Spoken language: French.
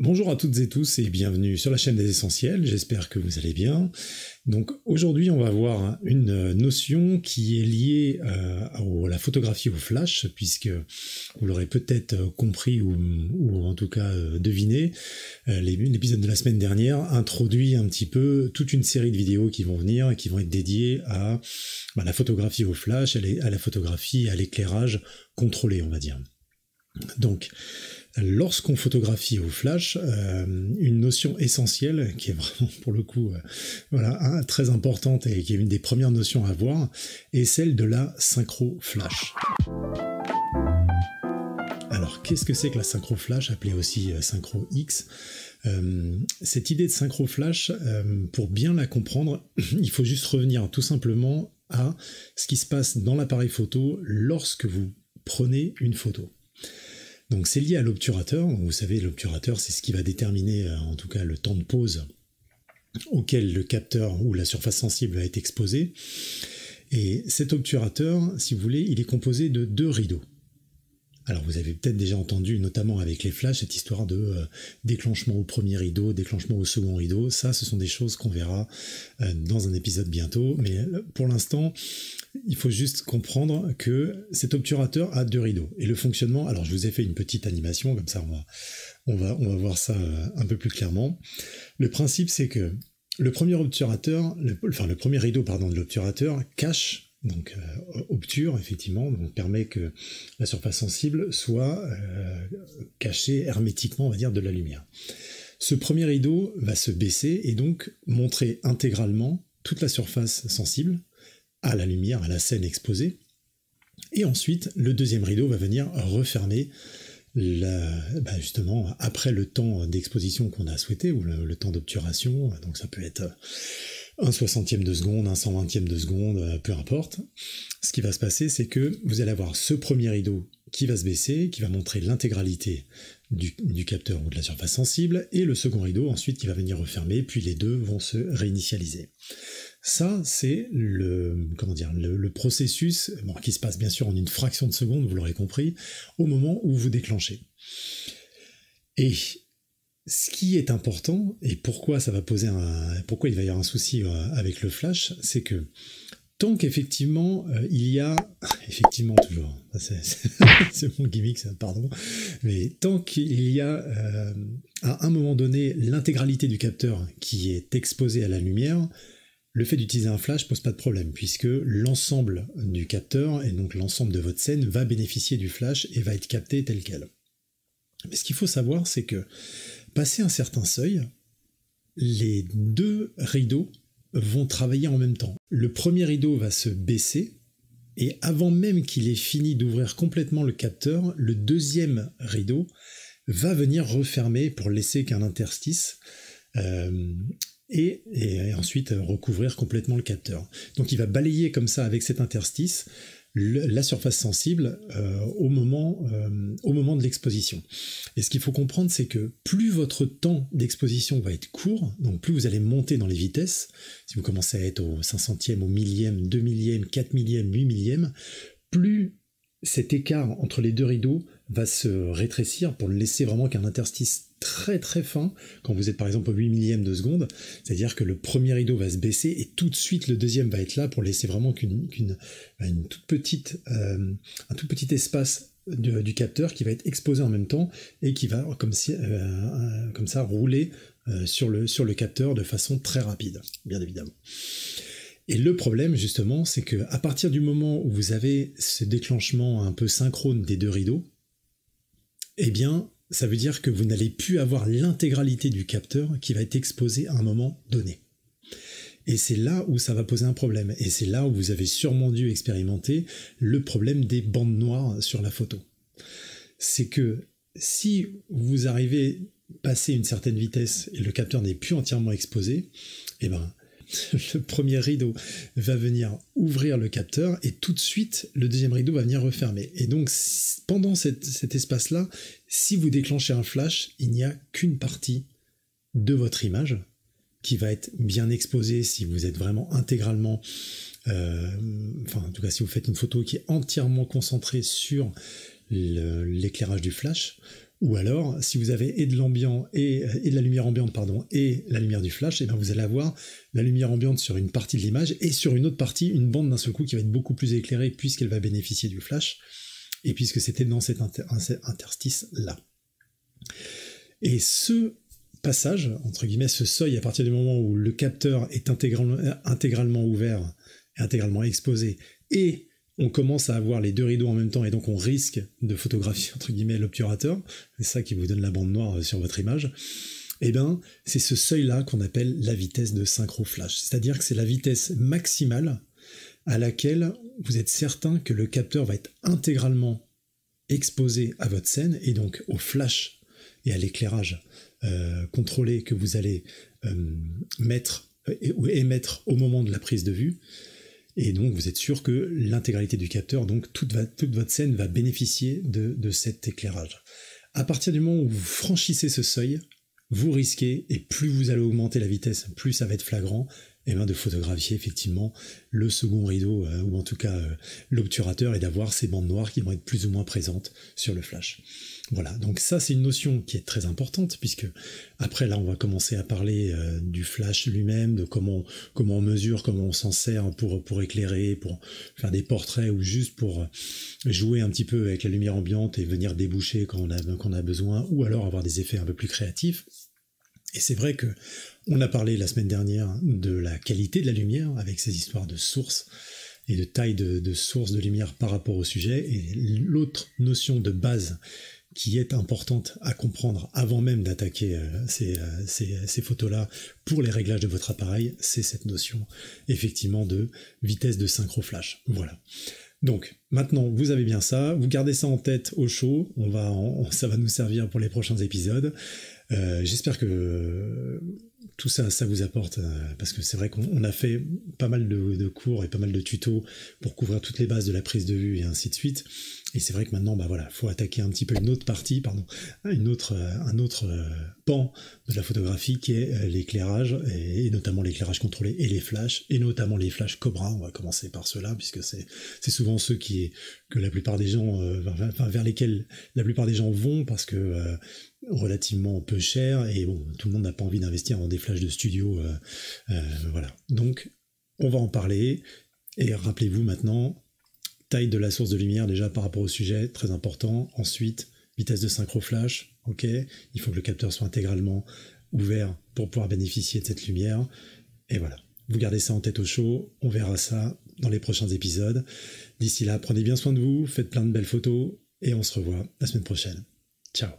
Bonjour à toutes et tous et bienvenue sur la chaîne des Essentiels, j'espère que vous allez bien. Donc aujourd'hui on va voir une notion qui est liée à la photographie au flash, puisque vous l'aurez peut-être compris ou en tout cas deviné, l'épisode de la semaine dernière introduit un petit peu toute une série de vidéos qui vont venir et qui vont être dédiées à la photographie au flash, à la photographie, à l'éclairage contrôlé, on va dire. Donc, lorsqu'on photographie au flash, une notion essentielle qui est vraiment pour le coup très importante et qui est une des premières notions à avoir est celle de la synchro flash. Alors qu'est-ce que c'est que la synchro flash, appelée aussi synchro X? Cette idée de synchro flash, pour bien la comprendre, il faut juste revenir tout simplement à ce qui se passe dans l'appareil photo lorsque vous prenez une photo. Donc c'est lié à l'obturateur. Vous savez, l'obturateur, c'est ce qui va déterminer en tout cas le temps de pause auquel le capteur ou la surface sensible va être exposée. Et cet obturateur, si vous voulez, il est composé de deux rideaux. Alors vous avez peut-être déjà entendu, notamment avec les flashs, cette histoire de déclenchement au premier rideau, déclenchement au second rideau. Ça, ce sont des choses qu'on verra dans un épisode bientôt. Mais pour l'instant, il faut juste comprendre que cet obturateur a deux rideaux. Et le fonctionnement, alors je vous ai fait une petite animation, comme ça on va voir ça un peu plus clairement. Le principe, c'est que le premier obturateur, le premier rideau de l'obturateur cache, donc obture effectivement, donc permet que la surface sensible soit cachée hermétiquement, on va dire, de la lumière. Ce premier rideau va se baisser et donc montrer intégralement toute la surface sensible à la lumière, à la scène exposée. Et ensuite, le deuxième rideau va venir refermer justement après le temps d'exposition qu'on a souhaité, ou le temps d'obturation. Donc ça peut être un 60e de seconde, un 120e de seconde, peu importe. Ce qui va se passer, c'est que vous allez avoir ce premier rideau qui va se baisser, qui va montrer l'intégralité du capteur ou de la surface sensible, et le second rideau ensuite qui va venir refermer, puis les deux vont se réinitialiser. Ça, c'est le processus qui se passe bien sûr en une fraction de seconde, vous l'aurez compris, au moment où vous déclenchez. Et ce qui est important, et pourquoi pourquoi il va y avoir un souci avec le flash, c'est que tant qu'effectivement il y a, effectivement toujours, c'est mon gimmick, pardon, mais tant qu'il y a à un moment donné l'intégralité du capteur qui est exposée à la lumière, le fait d'utiliser un flash pose pas de problème, puisque l'ensemble du capteur, et donc l'ensemble de votre scène, va bénéficier du flash et va être capté tel quel. Mais ce qu'il faut savoir, c'est que, passé un certain seuil, les deux rideaux vont travailler en même temps. Le premier rideau va se baisser, et avant même qu'il ait fini d'ouvrir complètement le capteur, le deuxième rideau va venir refermer pour laisser qu'un interstice, et ensuite recouvrir complètement le capteur. Donc il va balayer comme ça avec cet interstice la surface sensible au moment de l'exposition. Et ce qu'il faut comprendre, c'est que plus votre temps d'exposition va être court, donc plus vous allez monter dans les vitesses, si vous commencez à être au 500e, au millième, 2 millième, 4 millième, 8 millième, plus cet écart entre les deux rideaux va se rétrécir pour laisser vraiment qu'un interstice très très fin, quand vous êtes par exemple au 8 millième de seconde, c'est-à-dire que le premier rideau va se baisser et tout de suite le deuxième va être là pour laisser vraiment un tout petit espace du capteur qui va être exposé en même temps et qui va comme ça rouler sur le capteur de façon très rapide, bien évidemment. Et le problème, justement, c'est qu'à partir du moment où vous avez ce déclenchement un peu synchrone des deux rideaux, eh bien, ça veut dire que vous n'allez plus avoir l'intégralité du capteur qui va être exposé à un moment donné. Et c'est là où ça va poser un problème. Et c'est là où vous avez sûrement dû expérimenter le problème des bandes noires sur la photo. C'est que si vous arrivez à passer une certaine vitesse et le capteur n'est plus entièrement exposé, eh ben, le premier rideau va venir ouvrir le capteur et tout de suite le deuxième rideau va venir refermer. Et donc pendant cet espace-là, si vous déclenchez un flash, il n'y a qu'une partie de votre image qui va être bien exposée si vous êtes vraiment intégralement, en tout cas si vous faites une photo qui est entièrement concentrée sur l'éclairage du flash, Ou alors, si vous avez et de l'ambient et de la lumière ambiante, et la lumière du flash, et bien vous allez avoir la lumière ambiante sur une partie de l'image et sur une autre partie, une bande d'un seul coup qui va être beaucoup plus éclairée puisqu'elle va bénéficier du flash, et puisque c'était dans cet interstice-là. Et ce passage, entre guillemets, ce seuil, à partir du moment où le capteur est intégralement ouvert et intégralement exposé, et on commence à avoir les deux rideaux en même temps, et donc on risque de photographier, entre guillemets, l'obturateur, c'est ça qui vous donne la bande noire sur votre image, et bien c'est ce seuil-là qu'on appelle la vitesse de synchro flash, c'est-à-dire que c'est la vitesse maximale à laquelle vous êtes certain que le capteur va être intégralement exposé à votre scène, et donc au flash et à l'éclairage contrôlé que vous allez mettre ou émettre au moment de la prise de vue. Et donc vous êtes sûr que l'intégralité du capteur, donc toute votre scène va bénéficier de cet éclairage. À partir du moment où vous franchissez ce seuil, vous risquez, et plus vous allez augmenter la vitesse, plus ça va être flagrant, et bien de photographier effectivement le second rideau, ou en tout cas l'obturateur, et d'avoir ces bandes noires qui vont être plus ou moins présentes sur le flash. Voilà, donc ça c'est une notion qui est très importante, puisque après là on va commencer à parler du flash lui-même, de comment on mesure, comment on s'en sert pour éclairer, pour faire des portraits, ou juste pour jouer un petit peu avec la lumière ambiante et venir déboucher quand on a besoin, ou alors avoir des effets un peu plus créatifs. Et c'est vrai que on a parlé la semaine dernière de la qualité de la lumière, avec ces histoires de source et de taille de source de lumière par rapport au sujet, et l'autre notion de base qui est importante à comprendre avant même d'attaquer ces photos-là pour les réglages de votre appareil, c'est cette notion effectivement de vitesse de synchro flash. Voilà. Donc maintenant vous avez bien ça, vous gardez ça en tête au chaud, ça va nous servir pour les prochains épisodes. J'espère que tout ça vous apporte, parce que c'est vrai qu'on a fait pas mal de cours et pas mal de tutos pour couvrir toutes les bases de la prise de vue et ainsi de suite. Et c'est vrai que maintenant, faut attaquer un petit peu une autre partie, un autre pan de la photographie qui est l'éclairage, et notamment l'éclairage contrôlé et les flashs, et notamment les flashs Cobra. On va commencer par ceux-là, puisque c'est souvent ceux que la plupart des gens, vers lesquels la plupart des gens vont, parce que relativement peu cher, et bon, tout le monde n'a pas envie d'investir dans des flashs de studio, voilà. Donc, on va en parler, et rappelez-vous maintenant, taille de la source de lumière déjà par rapport au sujet, très important. Ensuite, vitesse de synchro flash, ok, il faut que le capteur soit intégralement ouvert pour pouvoir bénéficier de cette lumière, et voilà. Vous gardez ça en tête au chaud, on verra ça dans les prochains épisodes. D'ici là, prenez bien soin de vous, faites plein de belles photos, et on se revoit la semaine prochaine. Ciao.